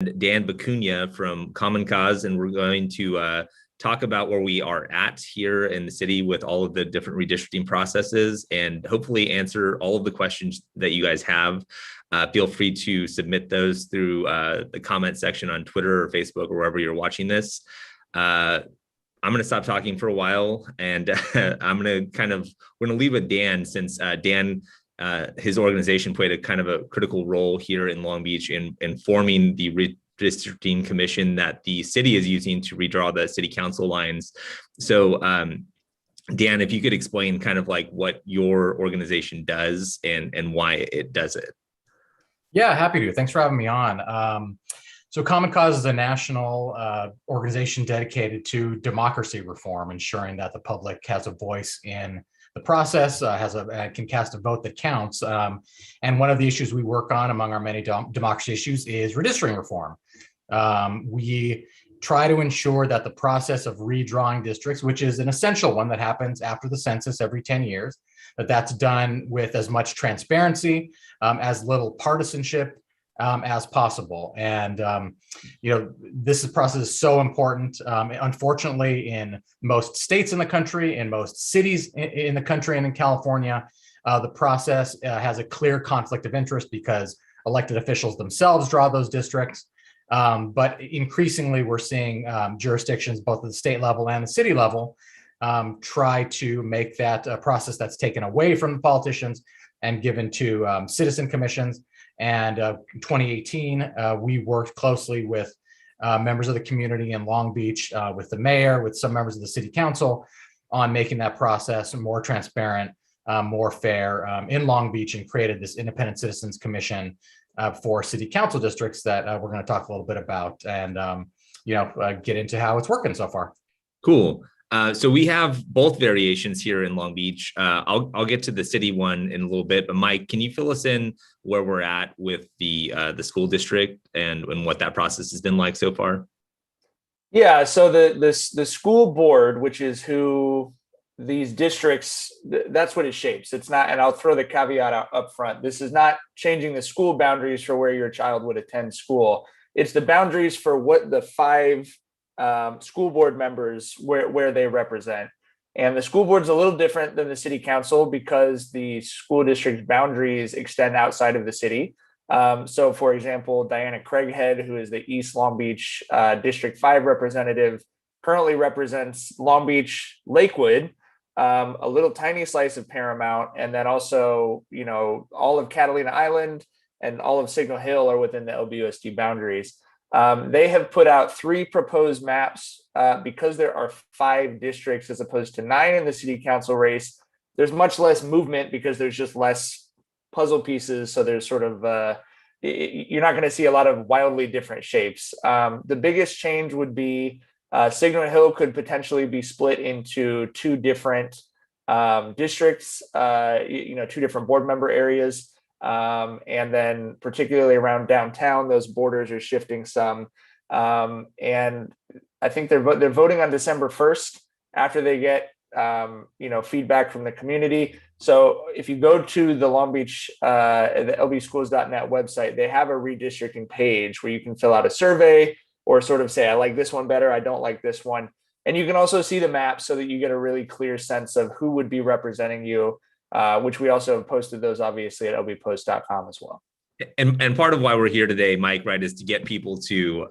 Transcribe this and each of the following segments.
Dan Vicuña from Common Cause, and we're going to talk about where we are at here in the city with all of the different redistricting processes and hopefully answer all of the questions that you guys have. Feel free to submit those through the comment section on Twitter or Facebook or wherever you're watching this. I'm going to stop talking for a while, and we're going to leave with Dan, since Dan, his organization played a kind of a critical role here in Long Beach in forming the redistricting commission that the city is using to redraw the city council lines. So Dan, if you could explain kind of like what your organization does and why it does it. Yeah, happy to. Thanks for having me on. So Common Cause is a national organization dedicated to democracy reform, ensuring that the public has a voice in the process, can cast a vote that counts. And one of the issues we work on among our many democracy issues is redistricting reform. We try to ensure that the process of redrawing districts, which is an essential one that happens after the census every 10 years, that's done with as much transparency, as little partisanship as possible. And, this process is so important. Unfortunately, in most states in the country, in most cities in the country and in California, the process has a clear conflict of interest because elected officials themselves draw those districts. But increasingly, we're seeing jurisdictions, both at the state level and the city level, try to make that a process that's taken away from the politicians and given to citizen commissions. And in 2018, we worked closely with members of the community in Long Beach, with the mayor, with some members of the city council, on making that process more transparent, more fair in Long Beach, and created this independent citizens commission for city council districts that we're going to talk a little bit about and get into how it's working so far. Cool. So we have both variations here in Long Beach. I'll get to the city one in a little bit, but Mike, can you fill us in where we're at with the school district and what that process has been like so far? Yeah, so the school board, which is who these districts, that's what it shapes. It's not, and I'll throw the caveat out up front, this is not changing the school boundaries for where your child would attend school. It's the boundaries for what the 5 school board members where they represent. And the school board is a little different than the city council because the school district boundaries extend outside of the city. So for example, Diana Craighead, who is the East Long Beach District 5 representative, currently represents Long Beach, Lakewood, a little tiny slice of Paramount, and then also, all of Catalina Island and all of Signal Hill are within the LBUSD boundaries. They have put out 3 proposed maps because there are 5 districts as opposed to 9 in the city council race. There's much less movement because there's just less puzzle pieces. So there's sort of, you're not going to see a lot of wildly different shapes. The biggest change would be Signal Hill could potentially be split into 2 different districts, 2 different board member areas. And then particularly around downtown, those borders are shifting some. And I think they're voting on December 1st after they get, feedback from the community. So if you go to the Long Beach, the lbschools.net website, they have a redistricting page where you can fill out a survey or sort of say, I like this one better, I don't like this one. And you can also see the map so that you get a really clear sense of who would be representing you. Which we also posted those obviously at lbpost.com as well. And part of why we're here today, Mike, right, is to get people to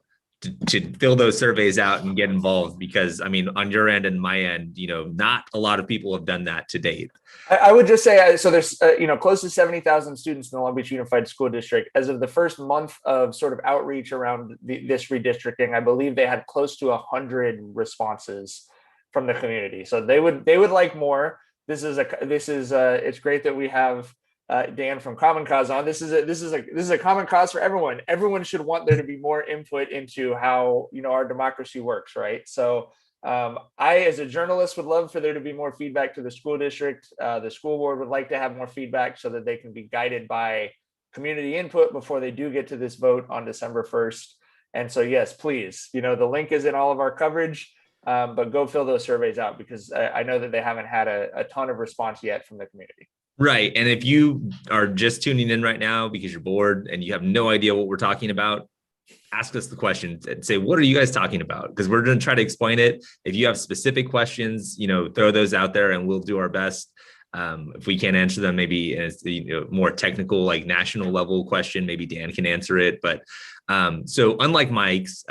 fill those surveys out and get involved, because I mean, on your end and my end, not a lot of people have done that to date. I would just say, so there's, close to 70,000 students in the Long Beach Unified School District. As of the first month of sort of outreach around this redistricting, I believe they had close to 100 responses from the community. So they would like more. It's great that we have Dan from Common Cause on. This is a common cause for everyone. Everyone should want there to be more input into how our democracy works, right? So I, as a journalist, would love for there to be more feedback to the school district. The school board would like to have more feedback so that they can be guided by community input before they do get to this vote on December 1st. And so, yes, please, the link is in all of our coverage. But go fill those surveys out because I know that they haven't had a ton of response yet from the community. Right. And if you are just tuning in right now because you're bored and you have no idea what we're talking about, ask us the question and say, what are you guys talking about? Because we're going to try to explain it. If you have specific questions, throw those out there and we'll do our best. If we can't answer them, maybe as more technical, like national level question, maybe Dan can answer it. But so unlike Mike's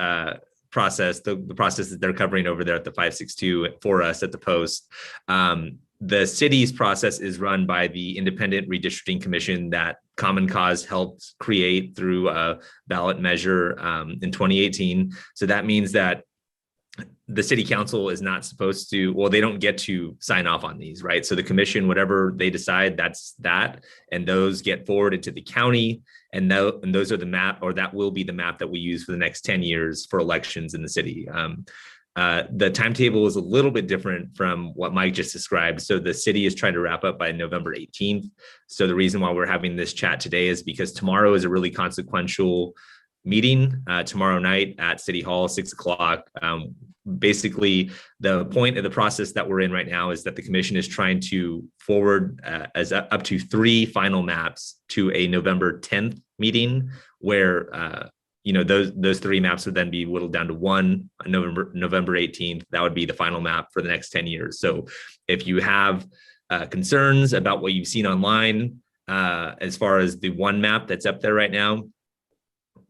process, the process that they're covering over there at the 562 for us at the Post, the city's process is run by the Independent Redistricting Commission that Common Cause helped create through a ballot measure in 2018. So that means that the city council is not supposed to, well, they don't get to sign off on these, right? So the commission, whatever they decide, that's that, and those get forwarded to the county, and those are the map, or that will be the map that we use for the next 10 years for elections in the city. The timetable is a little bit different from what Mike just described. So the city is trying to wrap up by November 18th. So the reason why we're having this chat today is because tomorrow is a really consequential meeting tomorrow night at City Hall, 6 o'clock. Basically, the point of the process that we're in right now is that the commission is trying to forward as up to 3 final maps to a November 10th meeting, where those 3 maps would then be whittled down to 1 on November 18th. That would be the final map for the next 10 years. So if you have concerns about what you've seen online, as far as the 1 map that's up there right now,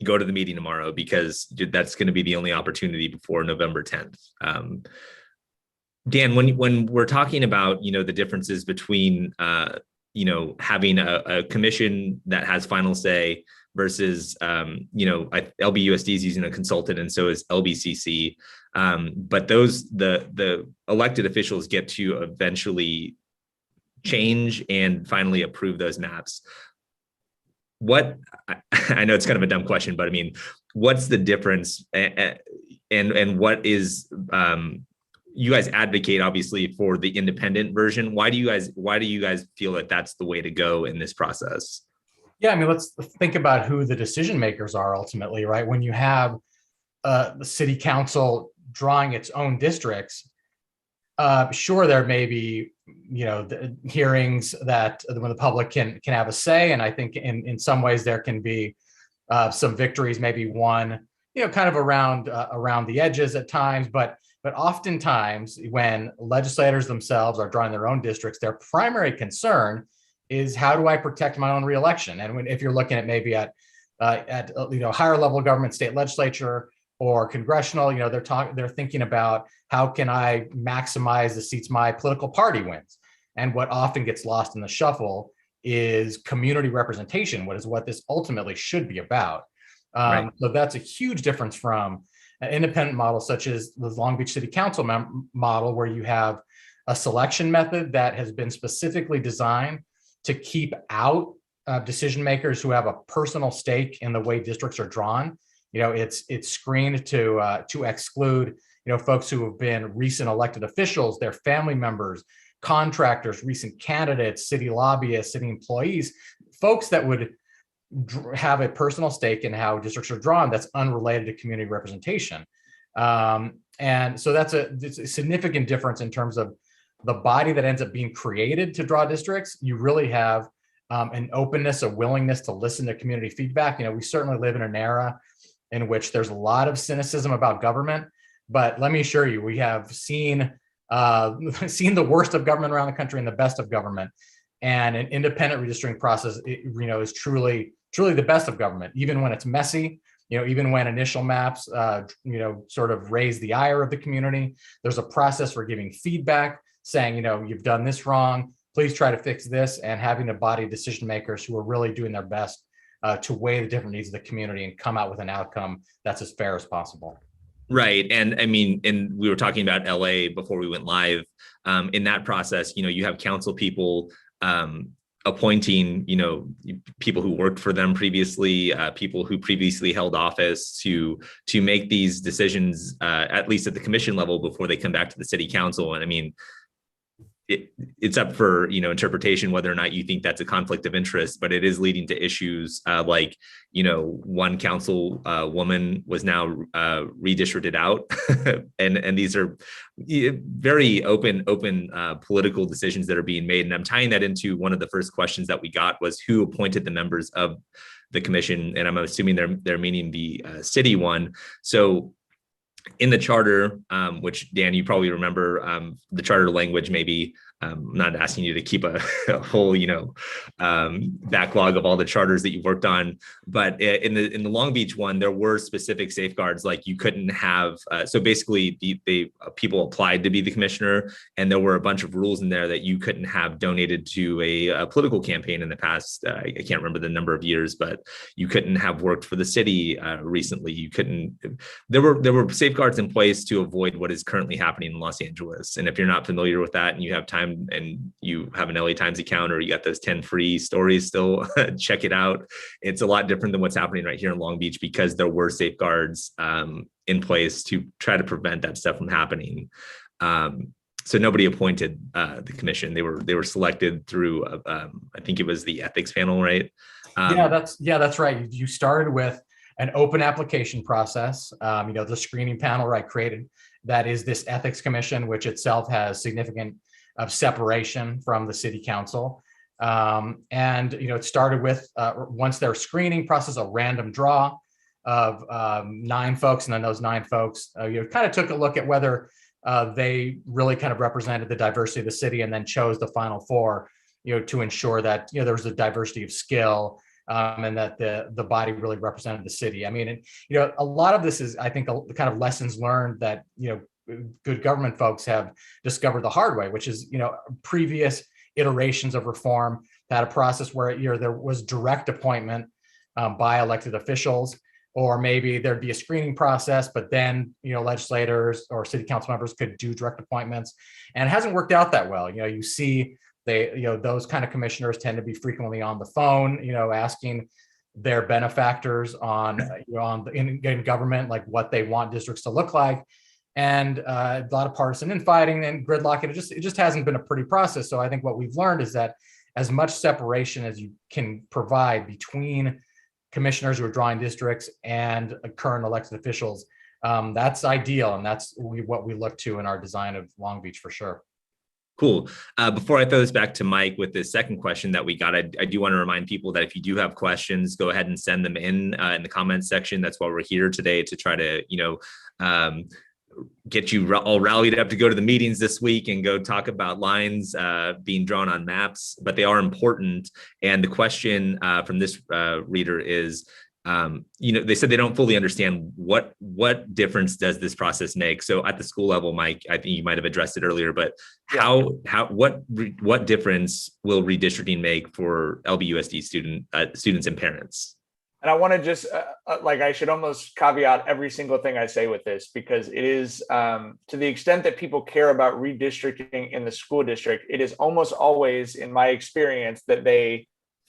go to the meeting tomorrow, because that's going to be the only opportunity before November 10th. Dan, when we're talking about, the differences between, having a commission that has final say versus, LBUSD is using a consultant, and so is LBCC. But the elected officials get to eventually change and finally approve those maps. What, I know it's kind of a dumb question, but I mean, what's the difference, and what is, you guys advocate obviously for the independent version. Why do you guys feel that that's the way to go in this process? Yeah, I mean, let's think about who the decision makers are ultimately, right? When you have the city council drawing its own districts, sure, there may be, the hearings that when the public can have a say, and I think in some ways there can be some victories, maybe won, kind of around the edges at times, but oftentimes when legislators themselves are drawing their own districts, their primary concern is, how do I protect my own reelection? And if you're looking at maybe at higher level government, state legislature or congressional, they're thinking about, how can I maximize the seats my political party wins? And what often gets lost in the shuffle is community representation, what this ultimately should be about. Right. So that's a huge difference from an independent model, such as the Long Beach City Council model, where you have a selection method that has been specifically designed to keep out decision makers who have a personal stake in the way districts are drawn. It's screened to exclude, folks who have been recent elected officials, their family members, contractors, recent candidates, city lobbyists, city employees, folks that would have a personal stake in how districts are drawn that's unrelated to community representation. And so that's a significant difference in terms of the body that ends up being created to draw districts. You really have an openness, a willingness to listen to community feedback. We certainly live in an era in which there's a lot of cynicism about government, but let me assure you, we have seen the worst of government around the country and the best of government. And an independent redistricting process, is truly the best of government, even when it's messy. Even when initial maps, sort of raise the ire of the community. There's a process for giving feedback, saying, you've done this wrong, please try to fix this, and having a body of decision makers who are really doing their best to weigh the different needs of the community and come out with an outcome that's as fair as possible. Right. And I mean, and we were talking about LA before we went live. In that process, you have council people appointing, people who worked for them previously, people who previously held office to make these decisions, at least at the commission level, before they come back to the city council. And I mean, it's up for interpretation whether or not you think that's a conflict of interest, but it is leading to issues like one council woman was now redistricted out, and these are very open political decisions that are being made. And I'm tying that into one of the first questions that we got was, who appointed the members of the commission, and I'm assuming they're meaning the city one. So in the charter, which Dan, you probably remember, the charter language, maybe I'm not asking you to keep a whole, backlog of all the charters that you've worked on, but in the Long Beach one, there were specific safeguards, like you couldn't have. So basically, people applied to be the commissioner, and there were a bunch of rules in there that you couldn't have donated to a political campaign in the past. I can't remember the number of years, but you couldn't have worked for the city recently. You couldn't. There were safeguards in place to avoid what is currently happening in Los Angeles. And if you're not familiar with that, and you have time and you have an LA Times account, or you got those 10 free stories still, check it out. It's a lot different than what's happening right here in Long Beach, because there were safeguards in place to try to prevent that stuff from happening. So nobody appointed the commission. They were selected through, I think it was the ethics panel, right? That's right. You started with an open application process. The screening panel, right, created that is this ethics commission, which itself has significant separation from the city council. It started with, once their screening process, a random draw of 9 folks. And then those 9 folks, kind of took a look at whether they really kind of represented the diversity of the city, and then chose the final 4, to ensure that, there was a diversity of skill, and that the body really represented the city. I mean, a lot of this is, I think, the kind of lessons learned that, good government folks have discovered the hard way, which is, previous iterations of reform had a process where, there was direct appointment by elected officials, or maybe there'd be a screening process, but then, legislators or city council members could do direct appointments, and it hasn't worked out that well. You see those kind of commissioners tend to be frequently on the phone, asking their benefactors in government, like what they want districts to look like. And a lot of partisan infighting and gridlock, and it just hasn't been a pretty process. So I think what we've learned is that as much separation as you can provide between commissioners who are drawing districts and current elected officials, that's ideal, and that's what we look to in our design of Long Beach for sure. Cool. Before I throw this back to Mike with the second question that we got, I do want to remind people that if you do have questions, go ahead and send them in the comments section. That's why we're here today, to try to, get you all rallied up to go to the meetings this week and go talk about lines being drawn on maps, but they are important. And the question from this reader is, they said they don't fully understand what difference does this process make. So at the school level, Mike, I think you might have addressed it earlier, but what difference will redistricting make for LBUSD students and parents? And I want to just I should almost caveat every single thing I say with this, because it is to the extent that people care about redistricting in the school district, it is almost always, in my experience, that they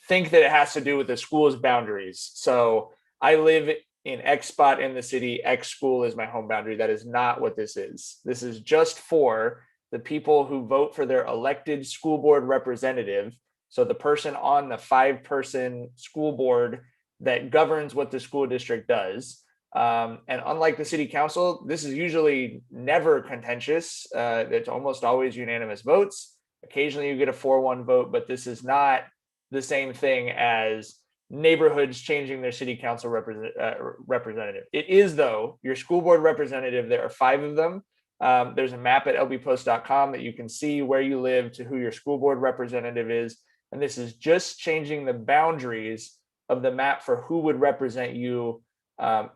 think that it has to do with the school's boundaries. So I live in X spot in the city, X school is my home boundary. That is not what this is. This is just for the people who vote for their elected school board representative. So the person on the 5-person school board that governs what the school district does. And unlike the city council, this is usually never contentious. It's almost always unanimous votes. Occasionally you get a 4-1 vote, but this is not the same thing as neighborhoods changing their city council representative. It is, though, your school board representative. There are 5 of them. There's a map at lbpost.com that you can see where you live to who your school board representative is. And this is just changing the boundaries of the map for who would represent you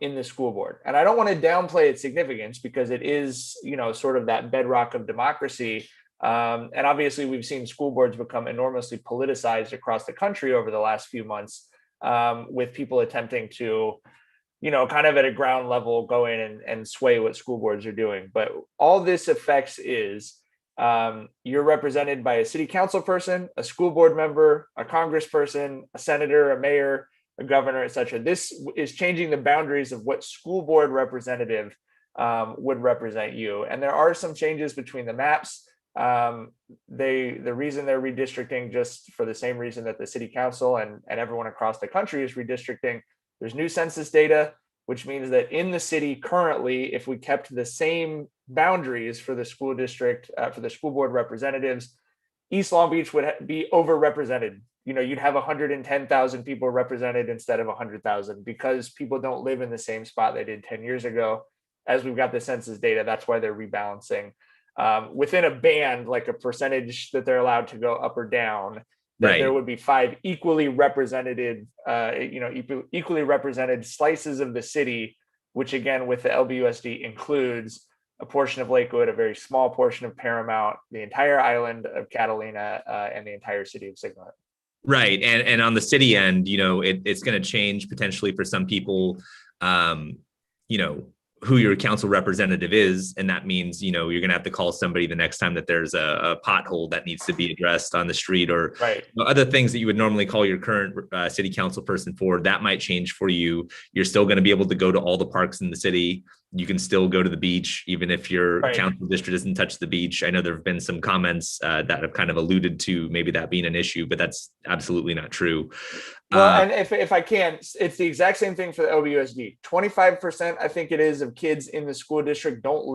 in the school board. And I don't want to downplay its significance, because it is, sort of that bedrock of democracy. And obviously we've seen school boards become enormously politicized across the country over the last few months, with people attempting to, kind of at a ground level go in and sway what school boards are doing. But all this affects is you're represented by a city council person, a school board member, a congressperson, a senator, a mayor, a governor, etc. This is changing the boundaries of what school board representative would represent you. And there are some changes between the maps. The reason they're redistricting, just for the same reason that the city council and everyone across the country is redistricting, there's new census data, which means that in the city currently, if we kept the same boundaries for the school district, for the school board representatives, East Long Beach would be overrepresented you'd have 110,000 people represented instead of 100,000 because people don't live in the same spot they did 10 years ago. As we've got the census data, that's why they're rebalancing within a band, like a percentage that they're allowed to go up or down. That there would be 5 equally represented, equally represented slices of the city, which again, with the LBUSD includes a portion of Lakewood, a very small portion of Paramount, the entire island of Catalina, and the entire city of Sigma. Right. And on the city end, it's going to change potentially for some people, who your council representative is. And that means, you're going to have to call somebody the next time that there's a pothole that needs to be addressed on the street, or other things that you would normally call your current city council person for. That might change for you. You're still going to be able to go to all the parks in the city. You can still go to the beach, even if your council district doesn't touch the beach. I know there have been some comments that have kind of alluded to maybe that being an issue, but that's absolutely not true. Well, and if I can, it's the exact same thing for the LBUSD. 25%, I think it is, of kids in the school district don't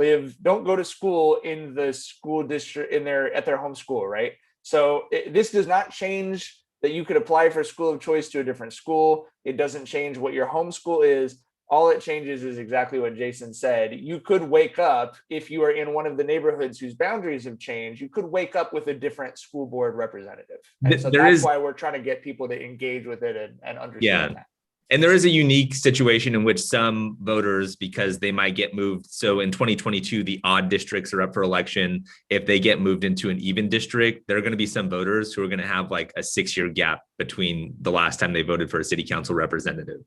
go to school in the school district at their home school, right? So this does not change that you could apply for school of choice to a different school. It doesn't change what your home school is. All it changes is exactly what Jason said. You could wake up, if you are in one of the neighborhoods whose boundaries have changed, you could wake up with a different school board representative. And so that's why we're trying to get people to engage with it and understand that. And there is a unique situation in which some voters, because they might get moved. So in 2022, the odd districts are up for election. If they get moved into an even district, there are going to be some voters who are going to have like a 6-year gap between the last time they voted for a city council representative.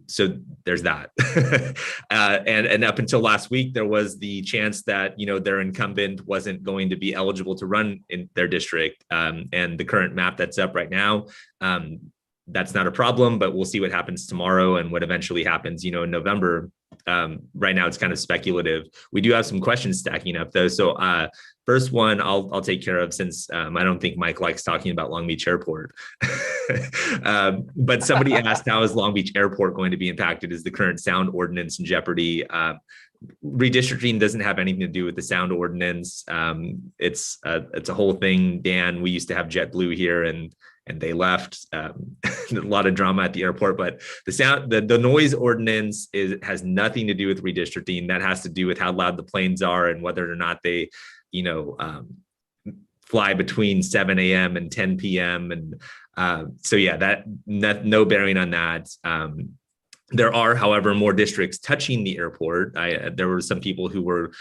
So there's that. And up until last week, there was the chance that, their incumbent wasn't going to be eligible to run in their district. And the current map that's up right now, that's not a problem, but we'll see what happens tomorrow and what eventually happens, in November. Right now, it's kind of speculative. We do have some questions stacking up, though. So first one, I'll take care of, since I don't think Mike likes talking about Long Beach Airport. But somebody asked, how is Long Beach Airport going to be impacted? Is the current sound ordinance in jeopardy? Redistricting doesn't have anything to do with the sound ordinance. It's a whole thing, Dan. We used to have JetBlue here, and they left. A lot of drama at the airport, but the noise ordinance has nothing to do with redistricting. That has to do with how loud the planes are and whether or not they, fly between 7 a.m. and 10 p.m. And so that no bearing on that. There are, however, more districts touching the airport. There were some people who were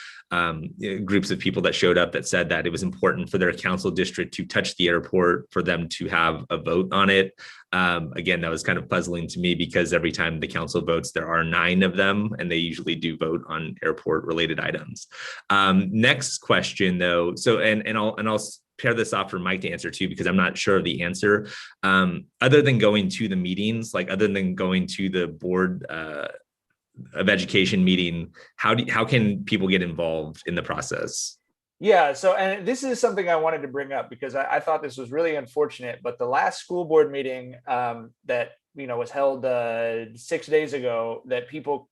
groups of people that showed up that said that it was important for their council district to touch the airport for them to have a vote on it. Again, that was kind of puzzling to me, because every time the council votes, there are 9 of them, and they usually do vote on airport related items. Next question, though. So, and I'll pair this off for Mike to answer too, because I'm not sure of the answer. Other than going to the meetings, other than going to the board of education meeting, how can people get involved in the process? Yeah, so, and this is something I wanted to bring up, because I thought this was really unfortunate, but the last school board meeting that was held 6 days ago, that people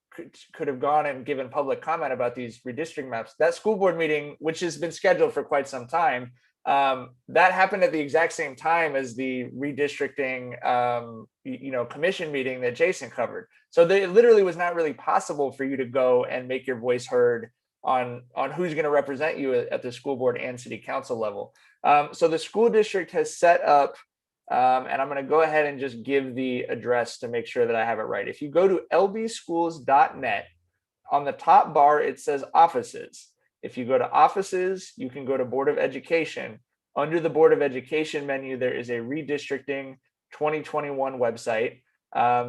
could have gone and given public comment about these redistricting maps. That school board meeting, which has been scheduled for quite some time, that happened at the exact same time as the redistricting commission meeting that Jason covered. So it literally was not really possible for you to go and make your voice heard on who's going to represent you at the school board and city council level. So the school district has set up, and I'm going to go ahead and just give the address to make sure that I have it right. If you go to lbschools.net, on the top bar, it says offices. If you go to offices, you can go to Board of Education. Under the Board of Education menu, there is a redistricting 2021 website.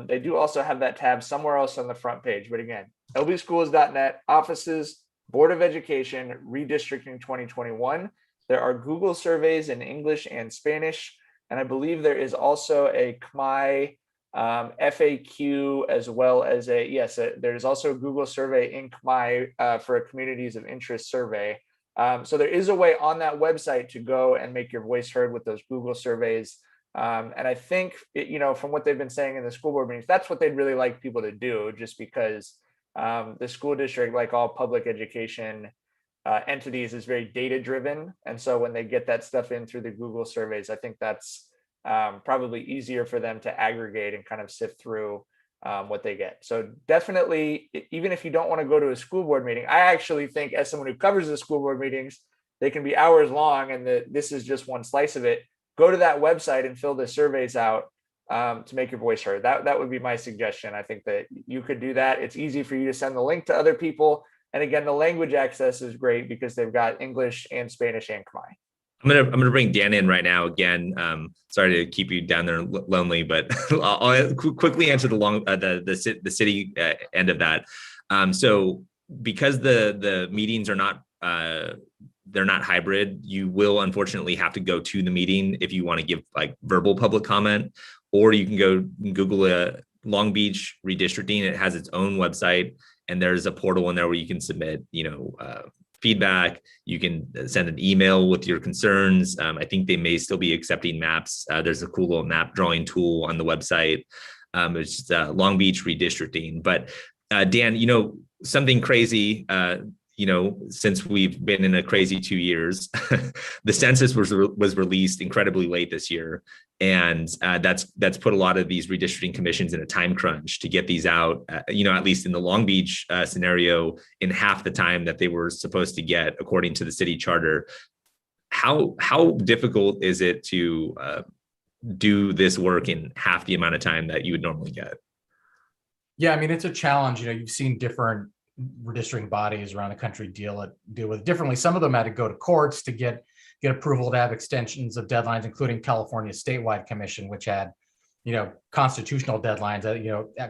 They do also have that tab somewhere else on the front page. But again, lbschools.net, offices, Board of Education, redistricting 2021. There are Google surveys in English and Spanish. And I believe there is also a CMI FAQ, as well as there's also a Google survey in CMI for a communities of interest survey. So there is a way on that website to go and make your voice heard with those Google surveys. And I think, from what they've been saying in the school board meetings, that's what they'd really like people to do, just because the school district, like all public education entities, is very data driven. And so when they get that stuff in through the Google surveys, I think that's probably easier for them to aggregate and kind of sift through what they get. So definitely, even if you don't want to go to a school board meeting, I actually think as someone who covers the school board meetings, they can be hours long and this is just one slice of it. Go to that website and fill the surveys out to make your voice heard. That would be my suggestion. I think that you could do that. It's easy for you to send the link to other people. And again, the language access is great because they've got English and Spanish and Khmer. I'm gonna bring Dan in right now again. Sorry to keep you down there lonely, but I'll quickly answer the city end of that. So because the meetings are not they're not hybrid, you will unfortunately have to go to the meeting if you want to give like verbal public comment, or you can go Google Long Beach redistricting. It has its own website, and there's a portal in there where you can submit, feedback. You can send an email with your concerns. I think they may still be accepting maps. There's a cool little map drawing tool on the website. It's just Long Beach redistricting. But Dan, something crazy, since we've been in a crazy 2 years, the census was released incredibly late this year. And that's put a lot of these redistricting commissions in a time crunch to get these out, at least in the Long Beach scenario, in half the time that they were supposed to get, according to the city charter. How difficult is it to do this work in half the amount of time that you would normally get? Yeah, I mean, it's a challenge. You've seen different redistricting bodies around the country deal with it differently. Some of them had to go to courts to get approval to have extensions of deadlines, including California's statewide commission, which had, constitutional deadlines.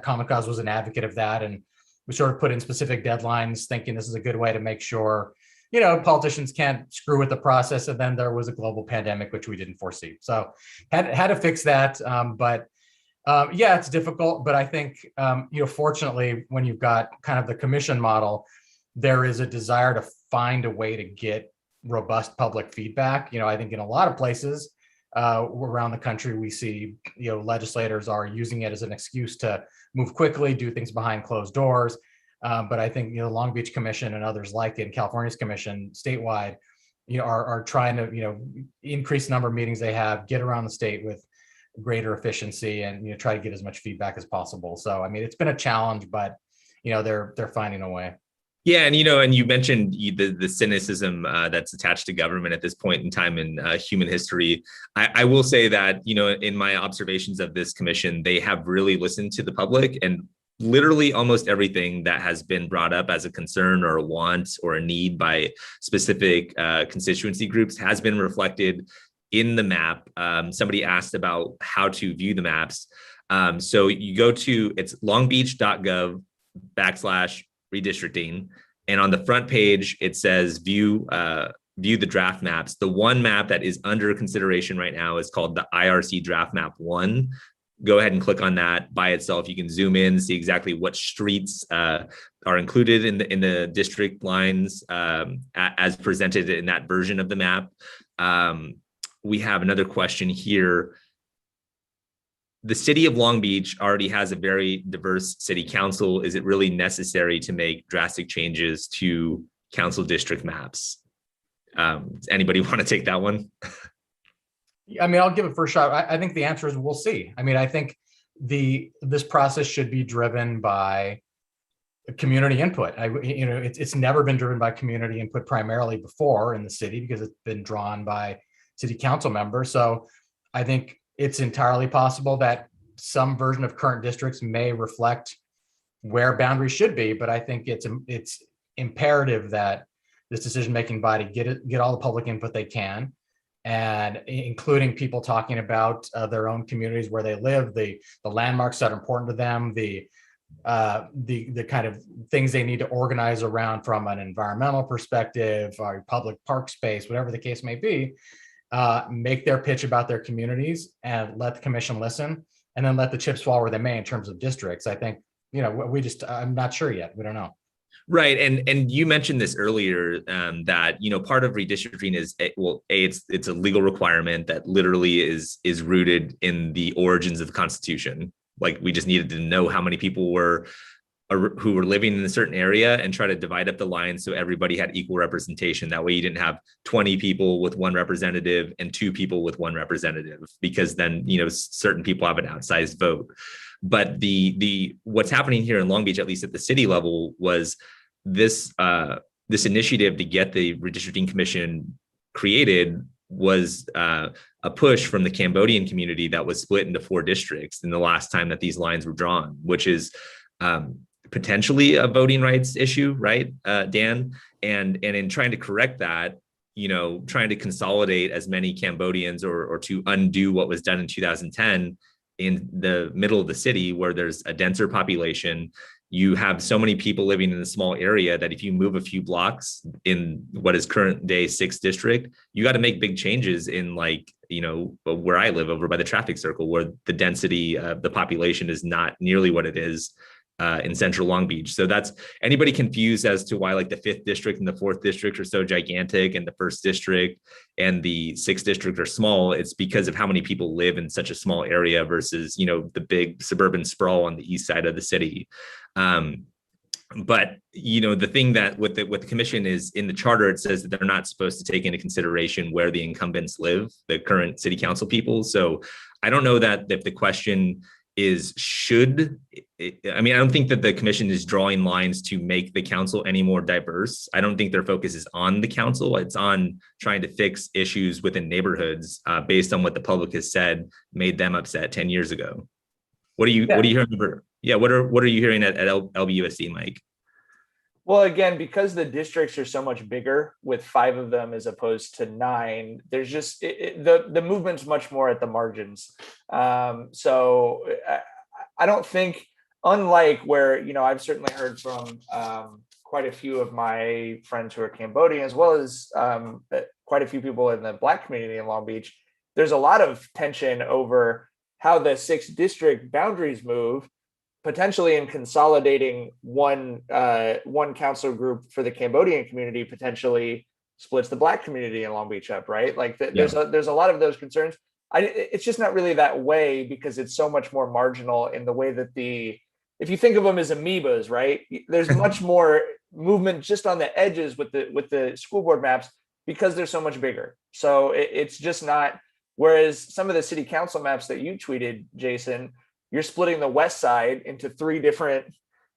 Common Cause was an advocate of that, and we sort of put in specific deadlines, thinking this is a good way to make sure, politicians can't screw with the process. And then there was a global pandemic, which we didn't foresee, so had to fix that. Yeah, it's difficult, but I think, fortunately, when you've got kind of the commission model, there is a desire to find a way to get robust public feedback. I think in a lot of places around the country, we see, legislators are using it as an excuse to move quickly, do things behind closed doors. But I think, the Long Beach Commission and others like it, California's commission statewide, are trying to, increase the number of meetings they have, get around the state with greater efficiency, and try to get as much feedback as possible. So I mean, it's been a challenge, but they're finding a way. Yeah, and and you mentioned the cynicism that's attached to government at this point in time in human history. I will say that in my observations of this commission, they have really listened to the public, and literally almost everything that has been brought up as a concern or a want or a need by specific constituency groups has been reflected in the map. Somebody asked about how to view the maps. So you go to, it's longbeach.gov/redistricting. And on the front page, it says view the draft maps. The one map that is under consideration right now is called the IRC draft map 1. Go ahead and click on that by itself. You can zoom in, see exactly what streets are included in the district lines as presented in that version of the map. We have another question here. The city of Long Beach already has a very diverse city council. Is it really necessary to make drastic changes to council district maps? Anybody want to take that one? I mean, I'll give it a first shot. I think the answer is we'll see. I mean, I think this process should be driven by community input. It's never been driven by community input primarily before in the city, because it's been drawn by city council members. So I think it's entirely possible that some version of current districts may reflect where boundaries should be, but I think it's imperative that this decision-making body get all the public input they can, and including people talking about their own communities where they live, the landmarks that are important to them, the kind of things they need to organize around from an environmental perspective, or public park space, whatever the case may be. Make their pitch about their communities and let the commission listen, and then let the chips fall where they may in terms of districts. I think, I'm not sure yet. We don't know. Right. And you mentioned this earlier, that, part of redistricting is, it's a legal requirement that literally is rooted in the origins of the Constitution. Like, we just needed to know how many people were who were living in a certain area and try to divide up the lines so everybody had equal representation. That way you didn't have 20 people with one representative and 2 people with one representative, because then, certain people have an outsized vote. But the what's happening here in Long Beach, at least at the city level, was this initiative to get the Redistricting Commission created was a push from the Cambodian community that was split into 4 districts in the last time that these lines were drawn, which is potentially a voting rights issue, right, Dan? And in trying to correct that, trying to consolidate as many Cambodians or to undo what was done in 2010 in the middle of the city where there's a denser population. You have so many people living in a small area that if you move a few blocks in what is current day 6th district, you got to make big changes in where I live over by the traffic circle, where the density of the population is not nearly what it is in central Long Beach. So that's anybody confused as to why the 5th district and the 4th district are so gigantic and the 1st district and the 6th district are small. It's because of how many people live in such a small area versus, the big suburban sprawl on the east side of the city. But the thing that with the commission is in the charter, it says that they're not supposed to take into consideration where the incumbents live, the current city council people. So I don't know that if the question is I don't think that the commission is drawing lines to make the council any more diverse. I don't think their focus is on the council. It's on trying to fix issues within neighborhoods based on what the public has said made them upset 10 years ago. What are you hearing? Yeah, what are you hearing at LBUSD, Mike? Well, again, because the districts are so much bigger with 5 of them as opposed to 9, there's just the movement's much more at the margins. So I don't think, unlike where, I've certainly heard from quite a few of my friends who are Cambodian, as well as quite a few people in the Black community in Long Beach, there's a lot of tension over how the 6th district boundaries move, potentially in consolidating one council group for the Cambodian community potentially splits the Black community in Long Beach up, right? There's a lot of those concerns. It's just not really that way because it's so much more marginal in the way that if you think of them as amoebas, right? There's much more movement just on the edges with the school board maps because they're so much bigger. So it's just not, whereas some of the city council maps that you tweeted, Jason, you're splitting the west side into 3 different,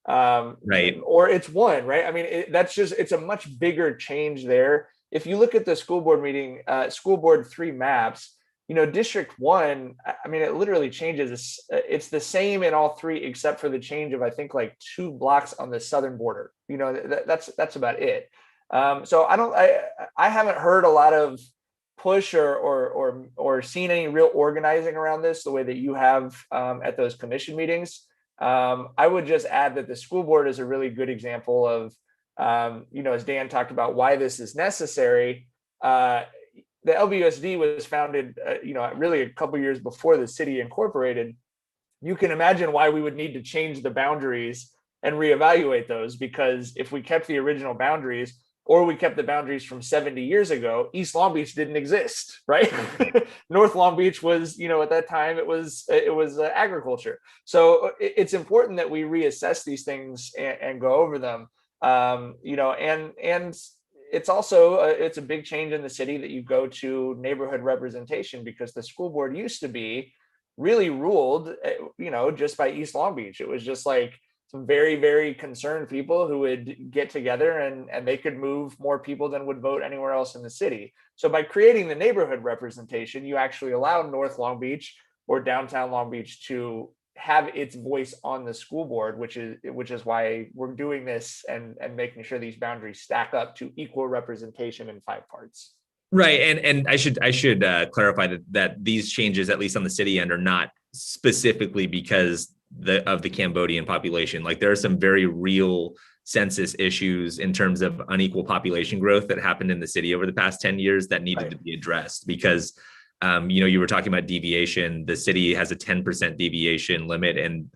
right? Or it's 1, right? It's a much bigger change there. If you look at the school board 3 maps, District 1, it literally changes. It's the same in all 3, except for the change of, I think, 2 blocks on the southern border. That's about it. So I haven't heard a lot of push or seen any real organizing around this the way that you have at those commission meetings. I would just add that the school board is a really good example of, as Dan talked about, why this is necessary. The LBUSD was founded, really a couple years before the city incorporated. You can imagine why we would need to change the boundaries and reevaluate those, because if we kept the original boundaries, or we kept the boundaries from 70 years ago, East Long Beach didn't exist, right? North Long Beach was, at that time, it was agriculture. So it's important that we reassess these things and go over them. And it's also, it's a big change in the city that you go to neighborhood representation, because the school board used to be really ruled, just by East Long Beach. It was just some very, very concerned people who would get together and they could move more people than would vote anywhere else in the city. So by creating the neighborhood representation, you actually allow North Long Beach or downtown Long Beach to have its voice on the school board, which is why we're doing this and making sure these boundaries stack up to equal representation in 5 parts. Right. And I should clarify that these changes, at least on the city end, are not specifically because of the Cambodian population. There are some very real census issues in terms of unequal population growth that happened in the city over the past 10 years that needed to be addressed, because you were talking about deviation. The city has a 10% deviation limit, and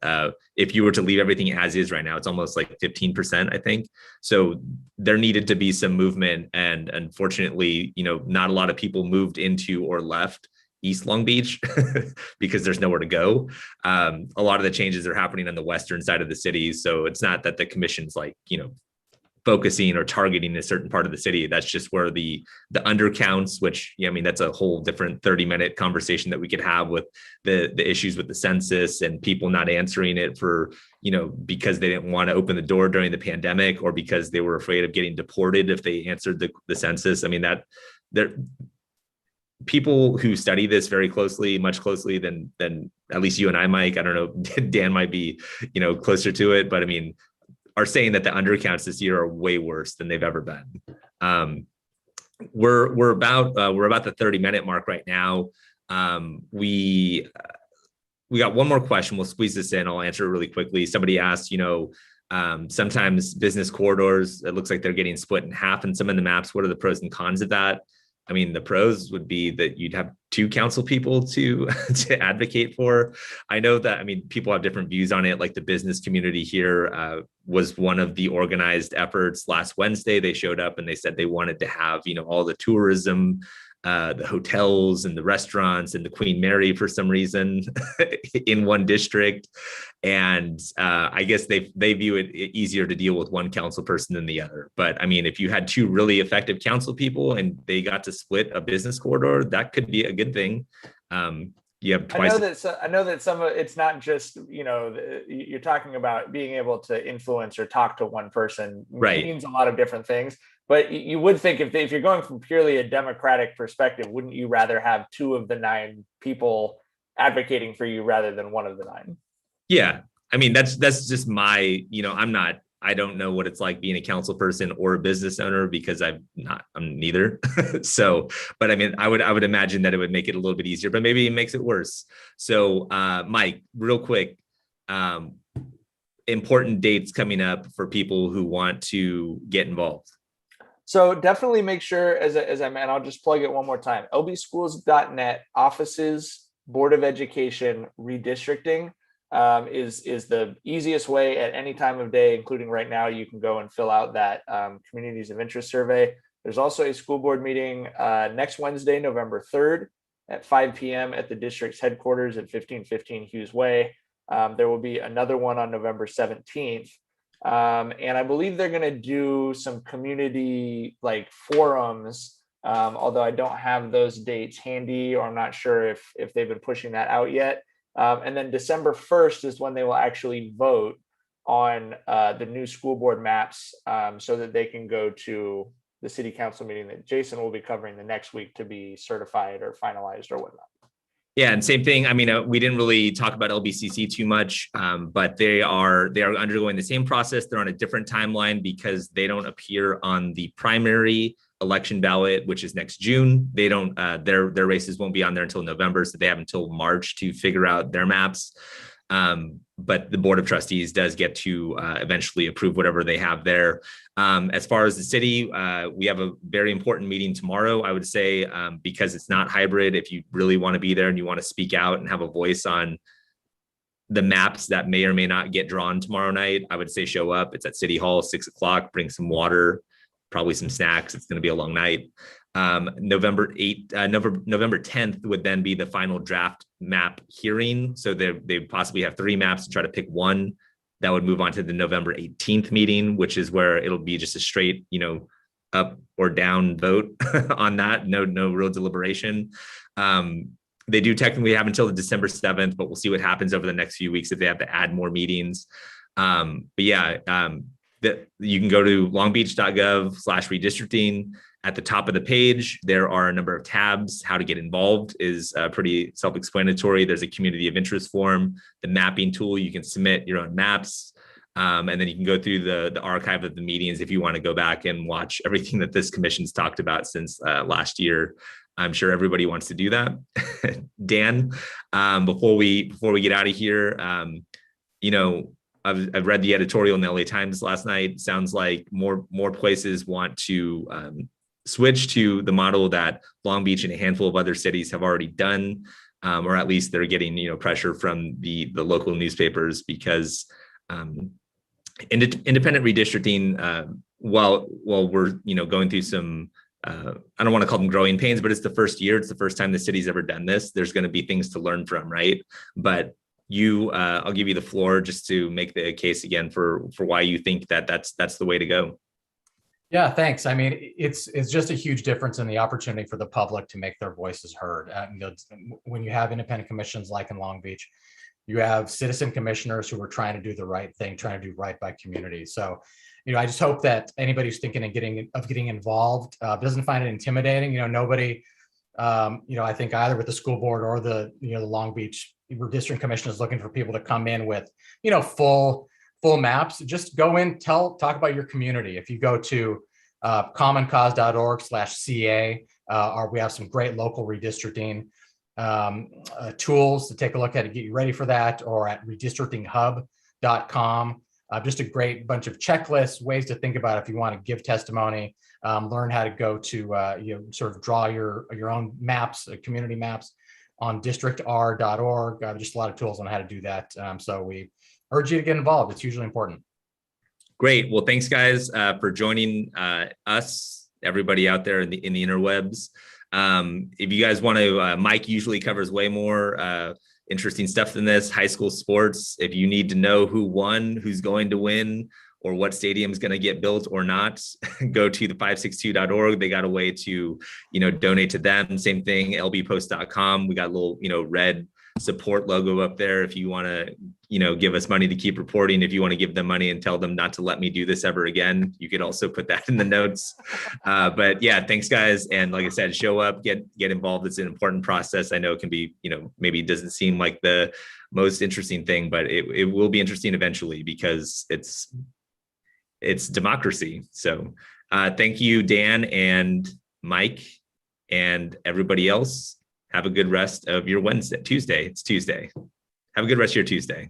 if you were to leave everything as is right now, it's almost 15%, I think. So there needed to be some movement, and unfortunately, not a lot of people moved into or left East Long Beach because there's nowhere to go. A lot of the changes are happening on the western side of the city. So it's not that the commission's like, focusing or targeting a certain part of the city. That's just where the undercounts, which, I mean, that's a whole different 30-minute conversation that we could have with the issues with the census and people not answering it for, because they didn't want to open the door during the pandemic or because they were afraid of getting deported if they answered the census. I mean, that there people who study this very closely, much closely than at least you and I, Mike. I don't know, Dan might be, closer to it, but I mean, are saying that the undercounts this year are way worse than they've ever been. We're about the 30-minute mark right now. We got one more question. We'll squeeze this in. I'll answer it really quickly. Somebody asked, sometimes business corridors, it looks like they're getting split in half in some of the maps. What are the pros and cons of that? I mean, the pros would be that you'd have 2 council people to advocate for. I know that, I mean, people have different views on it. Like the business community here was one of the organized efforts last Wednesday. They showed up and they said they wanted to have, all the tourism, the hotels and the restaurants and the Queen Mary for some reason in one district. And I guess they view it easier to deal with one council person than the other. But I mean, if you had 2 really effective council people and they got to split a business corridor, that could be a good thing. You have twice. I know that some of it's not just, you're talking about being able to influence or talk to one person, right? Means a lot of different things. But you would think if you're going from purely a democratic perspective, wouldn't you rather have 2 of the 9 people advocating for you rather than 1 of the 9? Yeah, I mean, that's just my, I don't know what it's like being a council person or a business owner because I'm neither. So, but I mean, I would imagine that it would make it a little bit easier, but maybe it makes it worse. So, Mike, real quick, important dates coming up for people who want to get involved. So definitely make sure, as I'll just plug it one more time, lbschools.net, offices, Board of Education, redistricting is the easiest way at any time of day, including right now. You can go and fill out that communities of interest survey. There's also a school board meeting next Wednesday, November 3rd at 5 p.m. at the district's headquarters at 1515 Hughes Way. There will be another one on November 17th. And I believe they're going to do some community forums, although I don't have those dates handy, or I'm not sure if they've been pushing that out yet. And then December 1st is when they will actually vote on the new school board maps, so that they can go to the city council meeting that Jason will be covering the next week to be certified or finalized or whatnot. Yeah, and same thing. I mean, we didn't really talk about LBCC too much, but they are undergoing the same process. They're on a different timeline because they don't appear on the primary election ballot, which is next June. They don't. Their races won't be on there until November, so they have until March to figure out their maps. But the Board of Trustees does get to eventually approve whatever they have there. As far as the city, we have a very important meeting tomorrow, I would say, because it's not hybrid. If you really want to be there and you want to speak out and have a voice on the maps that may or may not get drawn tomorrow night, I would say show up. It's at City Hall, 6 o'clock, bring some water, probably some snacks. It's going to be a long night. November 10th would then be the final draft map hearing. So they possibly have 3 maps to try to pick one. That would move on to the November 18th meeting, which is where it'll be just a straight, up or down vote on that. No real deliberation. They do technically have until the December 7th, but we'll see what happens over the next few weeks if they have to add more meetings. But yeah, that you can go to longbeach.gov/redistricting. At the top of the page, there are a number of tabs. How to get involved is pretty self-explanatory. There's a community of interest form, the mapping tool. You can submit your own maps. And then you can go through the archive of the meetings if you want to go back and watch everything that this commission's talked about since last year. I'm sure everybody wants to do that. Dan, before we get out of here, I've read the editorial in the LA Times last night. Sounds like more places want to switch to the model that Long Beach and a handful of other cities have already done, or at least they're getting pressure from the local newspapers because independent redistricting, while we're going through some I don't want to call them growing pains, but it's the first year. It's the first time the city's ever done this. There's going to be things to learn from, right? But I'll give you the floor just to make the case again for why you think that that's the way to go. Yeah, thanks. I mean, it's just a huge difference in the opportunity for the public to make their voices heard. When you have independent commissions like in Long Beach, you have citizen commissioners who are trying to do the right thing, trying to do right by community. So, I just hope that anybody who's thinking of getting involved doesn't find it intimidating. Nobody, I think either with the school board or the Long Beach Redistricting Commission is looking for people to come in with, full maps. Just go in, talk about your community. If you go to commoncause.org/CA, we have some great local redistricting tools to take a look at and get you ready for that, or at redistrictinghub.com. Just a great bunch of checklists, ways to think about if you want to give testimony, learn how to go to, sort of draw your own maps, community maps on districtr.org. Just a lot of tools on how to do that. So we urge you to get involved. It's hugely important. Great. Well, thanks guys for joining us, everybody out there in the interwebs. If you guys want to, Mike usually covers way more interesting stuff than this, high school sports. If you need to know who won, who's going to win, or what stadium is going to get built or not, go to the 562.org. They got a way to, donate to them. Same thing, lbpost.com. We got a little, red support logo up there. If you want to, give us money to keep reporting, if you want to give them money and tell them not to let me do this ever again, you could also put that in the notes. But yeah, thanks guys. And like I said, show up, get involved. It's an important process. I know it can be, maybe it doesn't seem like the most interesting thing, but it will be interesting eventually because it's democracy. So thank you, Dan and Mike and everybody else. Have a good rest of your Tuesday. It's Tuesday. Have a good rest of your Tuesday.